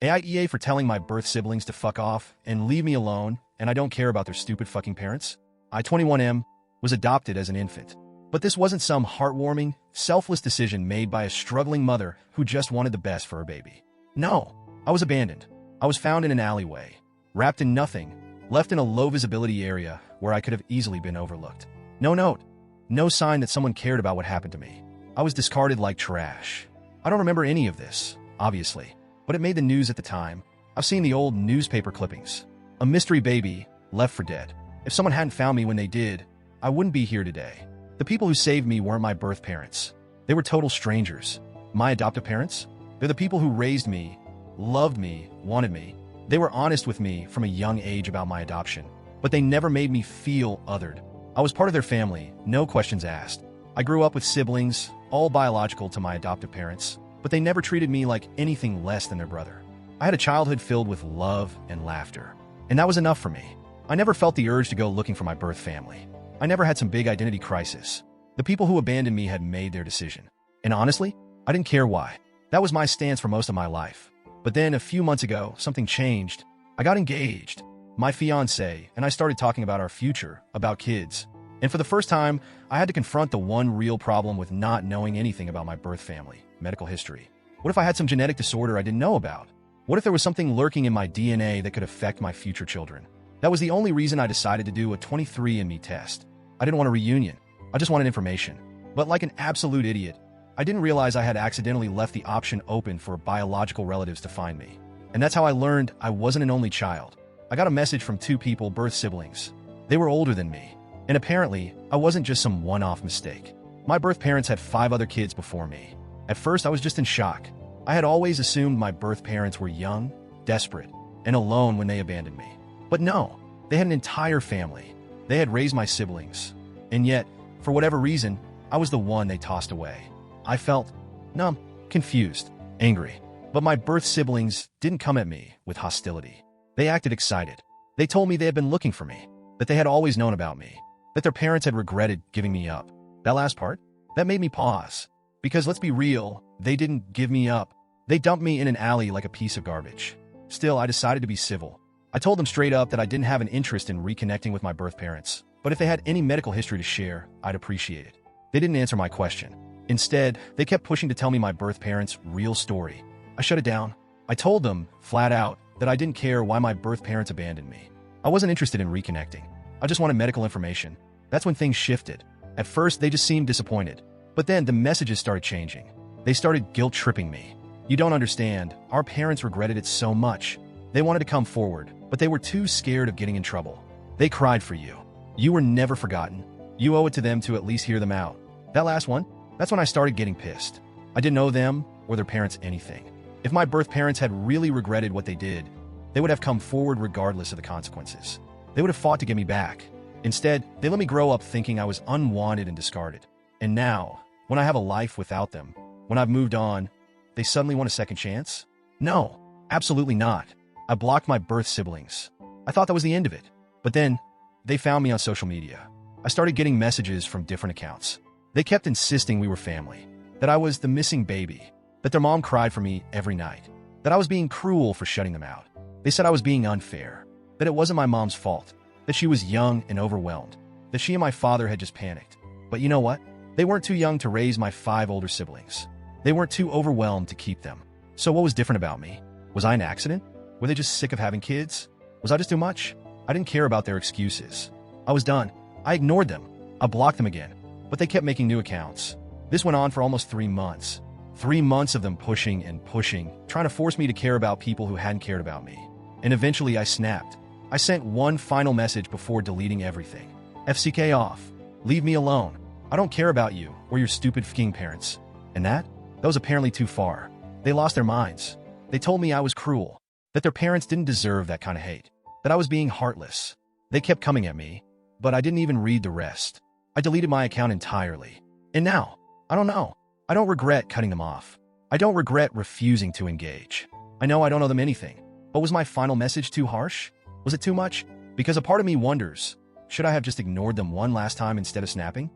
AITA for telling my birth siblings to fuck off and leave me alone, and I don't care about their stupid fucking parents. I, 21M, was adopted as an infant. But this wasn't some heartwarming, selfless decision made by a struggling mother who just wanted the best for her baby. No, I was abandoned. I was found in an alleyway, wrapped in nothing, left in a low-visibility area where I could have easily been overlooked. No note, no sign that someone cared about what happened to me. I was discarded like trash. I don't remember any of this, obviously, but it made the news at the time. I've seen the old newspaper clippings. A mystery baby left for dead. If someone hadn't found me when they did, I wouldn't be here today. The people who saved me weren't my birth parents. They were total strangers. My adoptive parents? They're the people who raised me, loved me, wanted me. They were honest with me from a young age about my adoption, but they never made me feel othered. I was part of their family, no questions asked. I grew up with siblings, all biological to my adoptive parents, but they never treated me like anything less than their brother. I had a childhood filled with love and laughter, and that was enough for me. I never felt the urge to go looking for my birth family. I never had some big identity crisis. The people who abandoned me had made their decision. And honestly, I didn't care why. That was my stance for most of my life. But then a few months ago, something changed. I got engaged. My fiancé and I started talking about our future, about kids. And for the first time, I had to confront the one real problem with not knowing anything about my birth family, medical history. What if I had some genetic disorder I didn't know about? What if there was something lurking in my DNA that could affect my future children? That was the only reason I decided to do a 23andMe test. I didn't want a reunion. I just wanted information. But like an absolute idiot, I didn't realize I had accidentally left the option open for biological relatives to find me. And that's how I learned I wasn't an only child. I got a message from two people, birth siblings. They were older than me. And apparently, I wasn't just some one-off mistake. My birth parents had 5 other kids before me. At first, I was just in shock. I had always assumed my birth parents were young, desperate, and alone when they abandoned me. But no, they had an entire family. They had raised my siblings. And yet, for whatever reason, I was the one they tossed away. I felt numb, confused, angry. But my birth siblings didn't come at me with hostility. They acted excited. They told me they had been looking for me, that they had always known about me, that their parents had regretted giving me up. That last part, that made me pause. Because let's be real, they didn't give me up. They dumped me in an alley like a piece of garbage. Still, I decided to be civil. I told them straight up that I didn't have an interest in reconnecting with my birth parents, but if they had any medical history to share, I'd appreciate it. They didn't answer my question. Instead, they kept pushing to tell me my birth parents' real story. I shut it down. I told them, flat out, that I didn't care why my birth parents abandoned me. I wasn't interested in reconnecting. I just wanted medical information. That's when things shifted. At first, they just seemed disappointed. But then the messages started changing. They started guilt-tripping me. You don't understand. Our parents regretted it so much. They wanted to come forward, but they were too scared of getting in trouble. They cried for you. You were never forgotten. You owe it to them to at least hear them out. That last one, that's when I started getting pissed. I didn't owe them or their parents anything. If my birth parents had really regretted what they did, they would have come forward regardless of the consequences. They would have fought to get me back. Instead, they let me grow up thinking I was unwanted and discarded. And now, when I have a life without them, when I've moved on, they suddenly want a second chance? No, absolutely not. I blocked my birth siblings. I thought that was the end of it. But then, they found me on social media. I started getting messages from different accounts. They kept insisting we were family, that I was the missing baby, that their mom cried for me every night, that I was being cruel for shutting them out. They said I was being unfair, that it wasn't my mom's fault, that she was young and overwhelmed, that she and my father had just panicked. But you know what? They weren't too young to raise my 5 older siblings. They weren't too overwhelmed to keep them. So what was different about me? Was I an accident? Were they just sick of having kids? Was I just too much? I didn't care about their excuses. I was done. I ignored them. I blocked them again. But they kept making new accounts. This went on for almost 3 months. 3 months of them pushing and pushing, trying to force me to care about people who hadn't cared about me. And eventually I snapped. I sent one final message before deleting everything. FCK off. Leave me alone. I don't care about you or your stupid f***ing parents. And that was apparently too far. They lost their minds. They told me I was cruel, that their parents didn't deserve that kind of hate, that I was being heartless. They kept coming at me, but I didn't even read the rest. I deleted my account entirely. And now, I don't know. I don't regret cutting them off. I don't regret refusing to engage. I know I don't owe them anything, but was my final message too harsh? Was it too much? Because a part of me wonders, should I have just ignored them one last time instead of snapping?